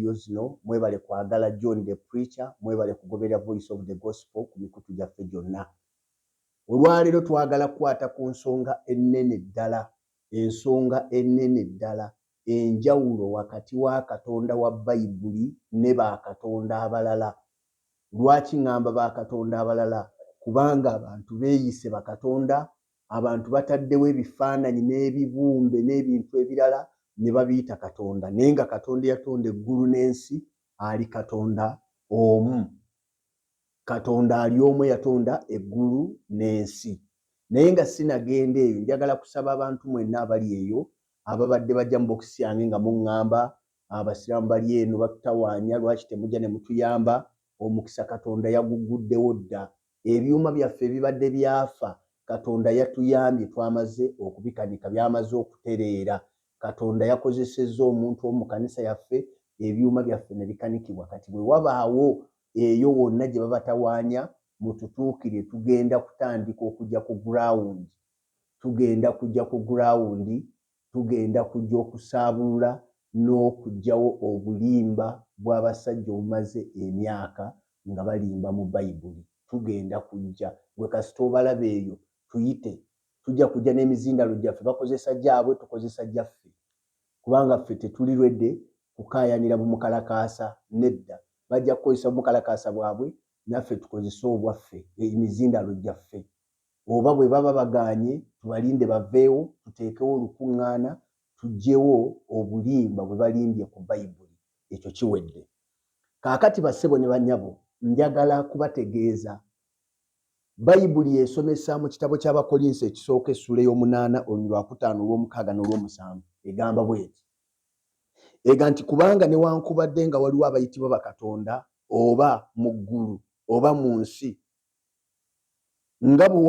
zino mwebale kwagala John the Preacher, mwebale kugoberera Voice of the Gospel ku mikutu gyaffe gyonna. Olwaleero twagala kukwata ku nsonga ennene ddala, ensonga ennene ddala, enjawulo wakati wa Katonda wa Bayibuli ne bakatonda abalala. Lwaki ngamba bakatonda abalala? Kubanga abantu beeyise bakatonda, abantu bataddewo ebifaananyi n'ebibumbe n'ebintu ebirala ne babiyita Katonda, naye nga Katonda yatonda eggulu n'ensi ali Katonda omu. Katonda ali omu yatonda eggulu n'ensi. Naye nga sinagenda eyo, njagala kusaba abantu mwenna abali eyo ababadde bajja mu bokisi yange nga muŋŋamba abasiraamu bali eno batutawaanya, lwaki temujja ne mutuyamba? Omukisa Katonda yaguguddewo dda. Ebyuma byaffe ebibadde byafa Katonda yatuyambye, twamaze okubikanika, byamaze okutereera. Katonda yakozesezza omuntu omu kanisa yaffe, ebyuma byaffe ne bikanikibwa. Kati bwe wabaawo eyo wonna gye babatawaanya, mututuukire, tugenda kutandika okujja ku ground. Tugenda kujja ku ground, tugenda kujja okusaabulula n'okugyawo obulimba bw'abasajja obumaze emyaka nga balimba mu Bayibuli. Tugenda kujja, gwe kasita obalaba eyo tuyite, tujja kujja n'emizindalo gyaffe, bakozesa gyabwe, tukozesa gyaffe. Kubanga ffe tetuli lwedde kukaayanira bumukalakaasa, nedda. Bajja kukozesa bumukalakaasa bwabwe, naffe tukozesa obwaffe, emizindalo gyaffe. Oba bwe baba bagaanye, tubalinde baveewo, tuteekewo olukuŋŋaana, tuggyewo obulimba bwe balimbye ku Bayibuli. Ekyo kiwedde. Kaakati bassebo ne bannyabo, njagala kubategeeza. Bayibuli esomesa mu kitabo ky'Abakolinso ekisooka essula ey'omunaana olwakutaano olw'omukaaga n'olw'omusanvu. Egamba bw'eti. Ega nti kubanga newankubadde nga waliwo abayitibwa bakatonda oba mu ggulu oba mu nsi, nga bwe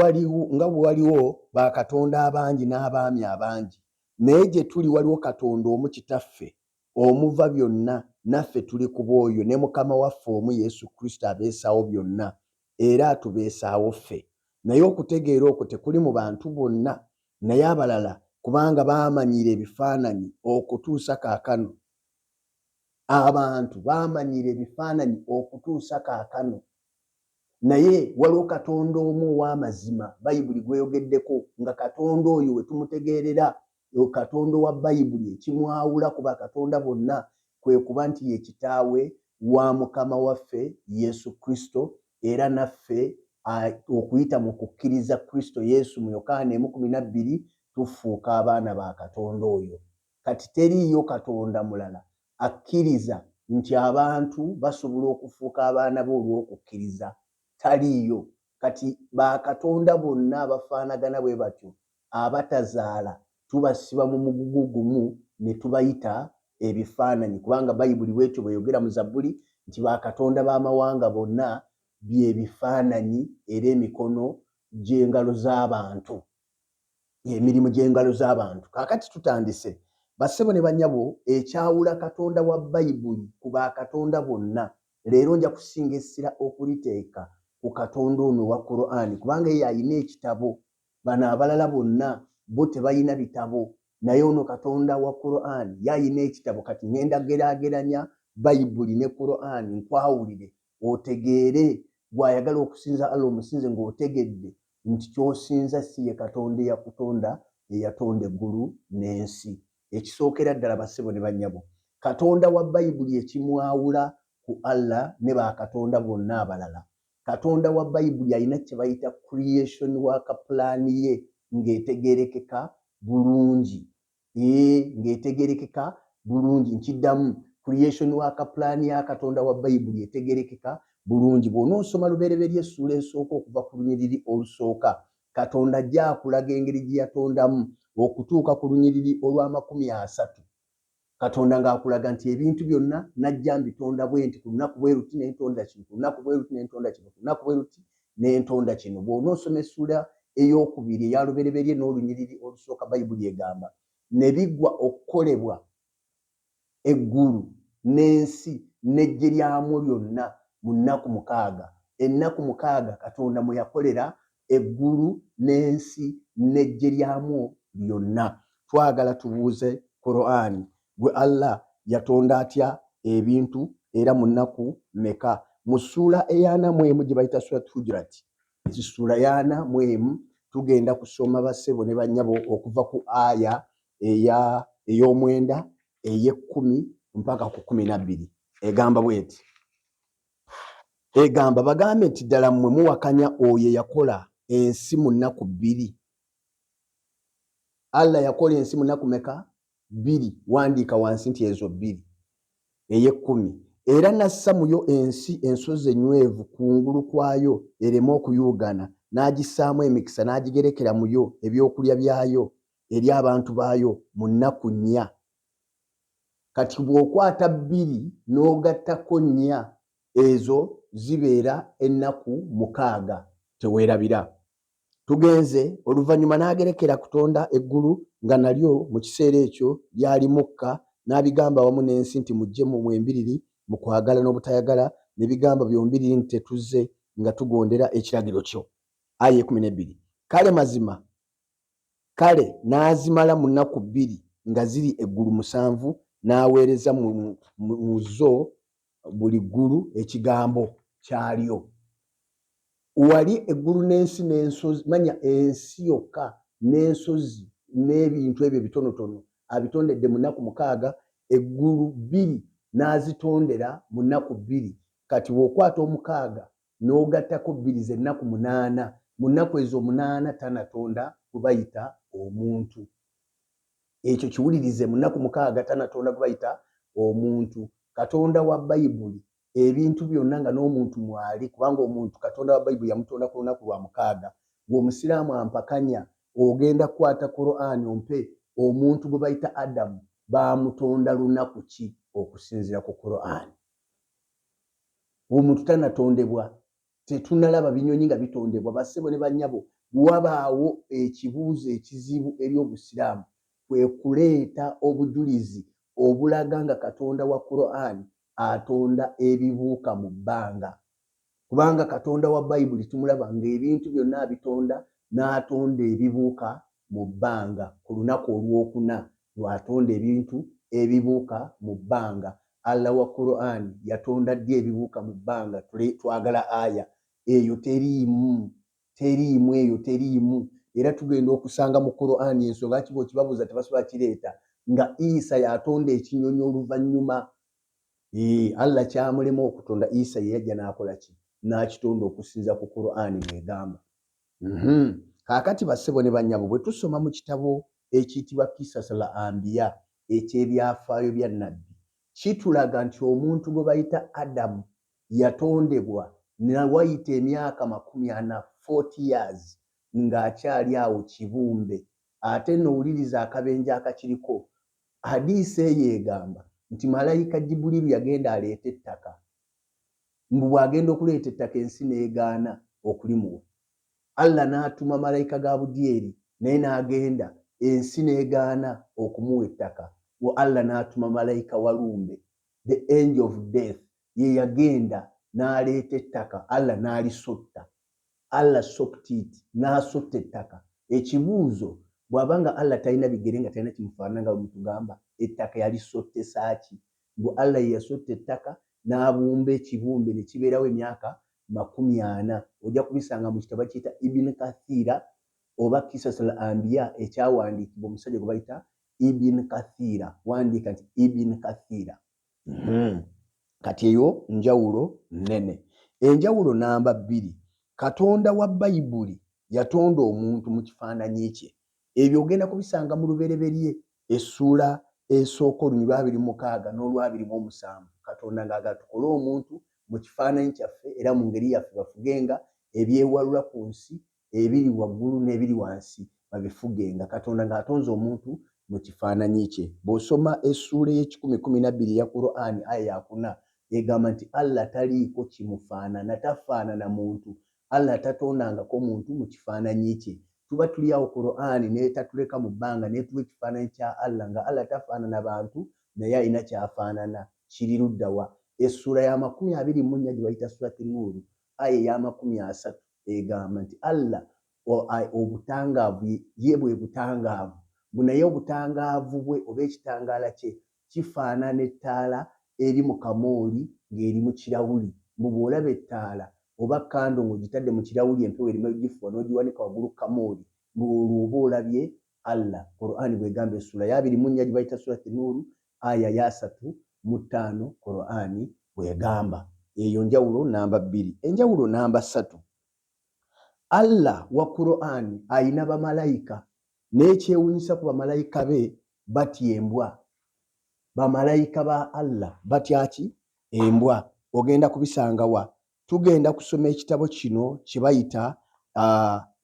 waliwo bakatonda abangi n'abaami abangi, naye gye tuli waliwo Katonda omu Kitaffe omuva byonna, naffe tuli ku bw'oyo, ne Mukama waffe omu Yesu Kristo abeesaawo byonna era atubeesaawo ffe. Naye okutegeera okwo tekuli mu bantu bonna, naye abalala kubanga baamanyira ebifaananyi okutuusa kaakano. Abantu baamanyira ebifaananyi okutuusa kaakano. Naye waliwo Katonda omu ow'amazima, Bayibuli gweyogeddeko, nga Katonda oyo we tumutegeerera, Katonda wa Bayibuli, ekimwawula ku bakatonda bonna kwe kuba nti ye kitaawe wa Mukama waffe Yesu Kristo, era naffe okuyita mu kukkiriza Kristo Yesu mu Yokaana 1:12 tufuuka abaana ba Katonda oyo. Kati teriiyo Katonda mulala akkiriza nti abantu basobola okufuuka abaana be olw'okukkiriza. Taliiyo. Kati bakatonda bonna abafaanagana bwe batyo abatazaala tubasiba mu mugugu gumu ne tubayita ebifaananyi, kubanga Bayibuli bw'etyo bweyogera mu Zabbuli nti bakatonda b'amawanga bonna by'ebifaananyi era emikono gy'engalo z'abantu, emirimu gy'engalo z'abantu. Kaakati tutandise. Bassebo ne bannyabo, ekyawula Katonda wa Bayibuli ku bakatonda bonna, leero nja kusinga essira okuliteeka ku Katonda ono wa Qur'ani, kubanga ye alina ekitabo. Bano abalala bonna bo tebalina bitabo, naye ono Katonda wa Qur'ani yalina ekitabo. Kati ngenda geraageranya Bayibuli ne Qur'ani nkwawulire otegeere, gw'ayagala okusinza Allah omusinze ng'otegedde nti ky'osinza si ye Katonda eyakutonda, eyatonda eggulu n'ensi. Ekisookera ddala bassebo ne bannyabo, Katonda wa Bayibuli ekimwawula ku Allah ne bakatonda bonna abalala, Katonda wa Bayibuli alina kye bayita creation work plan ye ng'etegeerekeka bulungi. Ng'etegeerekeka bulungi. Nkiddamu, creation work plan ya Katonda wa Bayibuli etegeerekeka bulungi. Bw'onoosoma lubereberye essuula esooka okuva ku lunyiriri olusooka, Katonda ajja akulaga engeri gye yatondamu okutuuka ku lunyiriri olw'30. Katonda ng'akulaga nti ebintu byonna najja mbitonda bwe nti, ku lunaku bwe luti ne ntonda kino, ku lunaku bwe luti ne ntonda kino, ku lunaku bwe luti ne ntonda kino. Bw'onoosoma essuula ey'okubiri eya lubereberye n'olunyiriri olusooka, Bayibuli egamba ne biggwa okukolebwa eggulu n'ensi n'eggye lyamu lyonna mu nnaku 6. Ennaku 6 Katonda mwe yakolera eggulu n'ensi n'eggye lyamu lyonna. Twagala tubuuze Qur'ani, gwe Allah yatonda atya ebintu era mu nnaku meka. Mu ssuula eyana mu emu gye bayita Surat Hujurat, ssuula yana mu emu tugenda kusoma bassebo ne bannyabo okuva ku aya ey'omwenda, ey'ekkumi mpaka ku 12. Egamba bweti, egamba bagambe nti ddala mmwe muwakanya oyo yakola ensi mu nnaku 2. Allah yakola ensi mu nnaku meka? 2. Wandiika wansi nti ezo 2, ey'ekkumi. Era nassa muyo ensi ensozi enywevu kungulu kwayo ereme okuyuugana, n'agissaamu emikisa n'agigerekera muyo ebyokulya byayo eri abantu baayo mu nnaku 4. Kati bw'okwata 2 n'ogattako 4, ezo zibeera ennaku 6 teweerabira. Tugenze oluvannyuma n'agerekera kutonda eggulu nga nalyo mu kiseera ekyo lyali mukka, n'abigamba awamu n'ensi nti mujje mu mwembiriri mu kwagala n'obutayagala, ne bigamba byombiriri nti tetuzze nga tugondera ekiragiro kyo. Aya 12. Kale mazima, kale n'azimala mu nnaku 2 nga ziri eggulu 7, n'aweereza mu zo buli ggulu ekigambo kyalyo. Wali eggulu n'ensi n'ensozi, manya ensi yokka n'ensozi n'ebintu ebyo bitonotono abitondedde mu nnaku 6, eggulu 2 n'azitondera mu nnaku 2. Kati bw'okwata 6 n'ogattako 2 z'ennaku 8, mu nnaku ezo 8 tanatonda kubayita omuntu. Ekyo kiwulirize, mu nnaku 6 tanatonda kubayita omuntu. Katonda wa Bayibuli ebintu byonna nga n'omuntu mwali, kubanga omuntu Katonda wa Bayibuli yamutonda ku lunaku lwa 6. Ng'omusiraamu ampakanya ogenda kukwata Qur'an ompe omuntu gwe bayita Adamu bamutonda lunaku ki okusinziira ku Qur'an? Omuntu tanatondebwa, tetunalaba binyonyi nga bitondebwa. Bassebo ne bannyabo, wabaawo ekibuuzo ekizibu eri Obusiraamu kwe kuleeta obujulizi obulaga nga Katonda wa Qur'an atonda ebibuuka mu bbanga. Kubanga Katonda wa Bayibuli tumulaba ng'ebintu byonna abitonda, n'atonda ebibuuka mu bbanga. Ku lunaku olwokuna lw'atonda ebintu ebibuuka mu bbanga. Allah wa Qur'an yatonda ddi ebibuuka mu bbanga? Twagala aya eyo teriimu eyo teriimu. Era tugenda okusanga mu Qur'an ensonga ki bw'okibabuuza tebasobola kireeta nga Isa yatonda ekinyonyi oluvannyuma. Allah kyamulema okutonda, Isa ye yajja n'akola ki? N'akitonda okusinza ku Qur'an mwegamba. Kaakati bassebo ne bannyabo, bwe tusoma mu kitabo ekiyitibwa Kisasul Anbiya eky'ebyafaayo bya Nabbi, kitulaga nti omuntu gwe bayita Adamu yatondebwa nawayita emyaka 40, 40 years, ng'akyali awo kibumbe. Ate n'owuliriza akabenje akakiriko. Hadiisi eyo egamba nti malayika Jibuliru yagenda aleeta ettaka. Mbu bw'agenda okuleeta ettaka ensi n'egaana okulimuwa. Allah n'atuma malayika Gabudyeri naye n'agenda, ensi n'egaana okumuwa ettaka. Allah n'atuma malayika Walumbe, the angel of death, ye yagenda n'aleeta ettaka. Allah n'alisotta. Allah socked it, n'asotta ettaka. Ekibuuzo, bw'abanga Allah talina bigere nga talina kimufaanana nga bwetugamba, ettaka yalisotte saaki? Bwe Allah ye yasotta ettaka n'abumba ekibumbe ne kibeerawo emyaka 40. Ojja kubisanga mu kitabo kiyita Ibn Kathira oba Kisasul Anbiya ekyawandiikibwa omusajja gwe bayita Ibn Kathira. Wandiika nti Ibn Kathira. Kati eyo njawulo nnene. Enjawulo namba 2, Katonda wa Bayibuli yatonda omuntu mu kifaananyi kye. Ebyo ogenda kubisanga mu lubereberye essuula esooka olunyiriri 26 n'olwa 27. Katonda ng'agala tukole omuntu mu kifaananyi kyaffe era mu ngeri yaffe bafugenga ebyewalula ku nsi, ebiri waggulu n'ebiri wansi babifugenga. Katonda ng'atonze omuntu mu kifaananyi kye. Bw'osoma essuula y'e12 ya Qur'an aya ya 4 egamba nti Allah taliiko kimufaanana, tafaanana muntu. Allah tatondangako muntu mu kifaananyi kye. Tuba tuli awo Qur'an n'etatuleka mu bbanga n'etuwa ekifaananyi kya Allah nga Allah tafaanana bantu naye alina kyafaanana. Kiri ludda wa? Essuula ya 24 gye bayita Surat Nur aya ya 30 egamba nti Allah obutangaavu ye bwe butangaavu, naye obutangaavu bwe oba ekitangaala kye kifaanana ettaala eri mu kamooli ng'eri mu kirawuli. Mbu bw'olaba ettaala oba kando ng'ogitadde mu kirawuli empewo erimu egifuba n'ogiwanika waggulu ku kamooli, mbu olwo oba olabye Allah. Qur'ani bw'egamba essula ya 24 gye bayita surati Nuuru aya ya 35 Qur'ani bw'egamba. Eyo njawulo namba 2. Enjawulo namba 3, Allah wa Qur'ani ayina bamalayika n'ekyewuunyisa ku bamalayika be batya embwa. Bamalayika ba Allah batya ki? Embwa. Ogenda kubisanga wa? Tugenda kusoma ekitabo kino kye bayita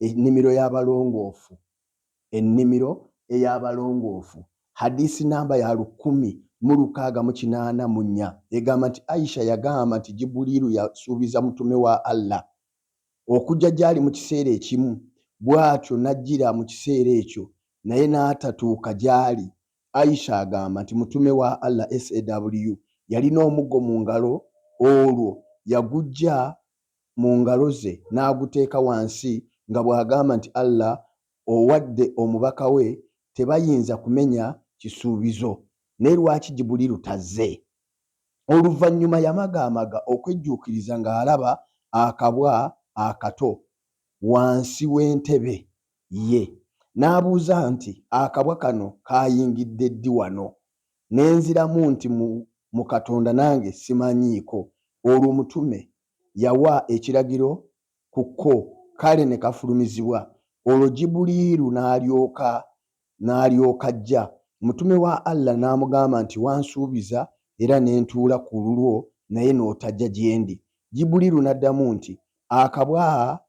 ennimiro y'abalongoofu. Ennimiro ey'abalongoofu. Hadisi namba ya 10,684 egamba nti Aisha yagamba nti Jibuliru yasuubiza mutume wa Allah okujja gy'ali mu kiseera ekimu, bw'atyo n'ajjira mu kiseera ekyo naye n'atatuuka gy'ali. Aisha agamba nti mutume wa Allah SAW yalina omuggo mu ngalo, olwo yagujja mu ngalo ze n'aguteeka wansi nga bw'agamba nti Allah owadde omubaka we tebayinza kumenya kisuubizo. Naye lwaki Jibuliru tazze? Oluvannyuma yamagaamaga okwejjuukiriza ng'alaba akabwa akato wansi w'entebe ye. N'abuuza nti akabwa kano kayingidde ddi wano? N'enziramu nti mu Katonda nange simanyiiko. Olwo omutume yawa ekiragiro ku ko, kale ne kafulumizibwa. Olwo Jibuliru n'alyoka ajja. Mutume wa Allah n'amugamba nti wansuubiza era ne ntuula ku lulwo naye n'otajja gye ndi. Jibuliru n'addamu nti akabwa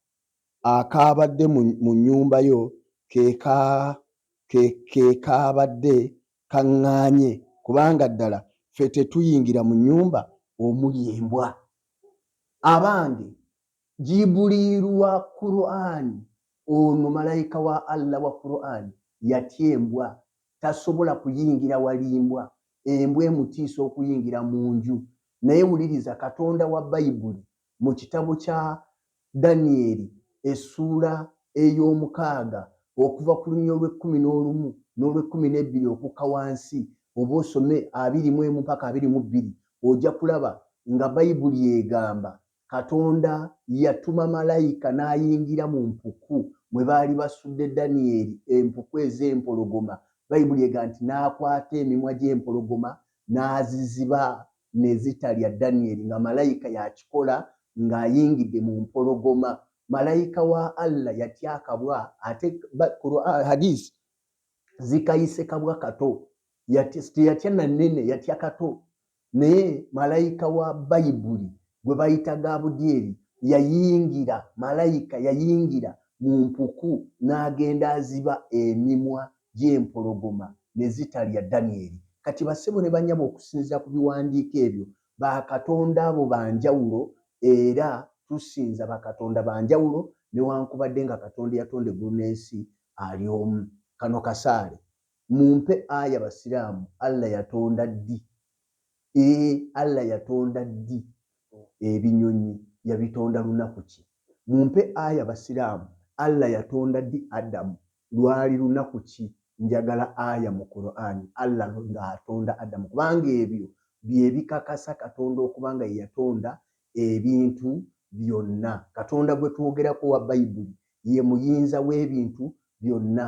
akaabadde mu nnyumba yo ke kaabadde kaŋŋaanye, kubanga ddala ffe tetuyingira mu nnyumba omuli embwa. Abange, Jibuliru wa Qur'ani, ono malayika wa Allah wa Qur'ani yatya embwa, tasobola kuyingira wali embwa. Embwa emutiisa okuyingira mu nju. Naye wuliriza Katonda wa Bayibuli mu kitabo kya Danyeri essuula ey'omukaaga okuva ku lunya olw'11 n'olw'12 okukka wansi, oba osome 21 mpaka 22, ojja kulaba nga Bayibuli egamba Katonda yatuma malayika n'ayingira mu mpuku mwe baali basudde Danyeri, empuku ez'empologoma. Bayibuli egamba nti n'akwata emimwa gy'empologoma n'aziziba ne zitalya Danyeri, nga malayika yakikola ng'ayingidde mu mpologoma. Malayika wa Allah yatya akabwa, ate hadisi zikayise kabwa kato. Teyatya na nnene, yatya kato. Naye malayika wa Bayibuli gwe bayita Gabudyeri yayingira, malayika yayingira mu mpuku n'agenda aziba emimwa gy'empologoma ne zitalya Danyeri. Kati bassebo ne bannyabo okusinziira ku biwandiiko ebyo, bakatonda abo banjawulo era tusinza bakatonda banjawulo newankubadde nga Katonda yatonda eggulu n'ensi ali omu. Kano kasaale mumpe aya Basiraamu Allah yatonda ddi? Allah yatonda ddi ebinyonyi? Yabitonda lunaku ki? Mumpe aya Basiraamu Allah yatonda ddi Adamu? Lwali lunaku ki? Njagala aya mu Qur'ani Allah ng'atonda Adamu, kubanga ebyo bye bikakasa Katonda okubanga ye yatonda ebintu byonna. Katonda gwe twogerako wa Bayibuli ye muyinza w'ebintu byonna.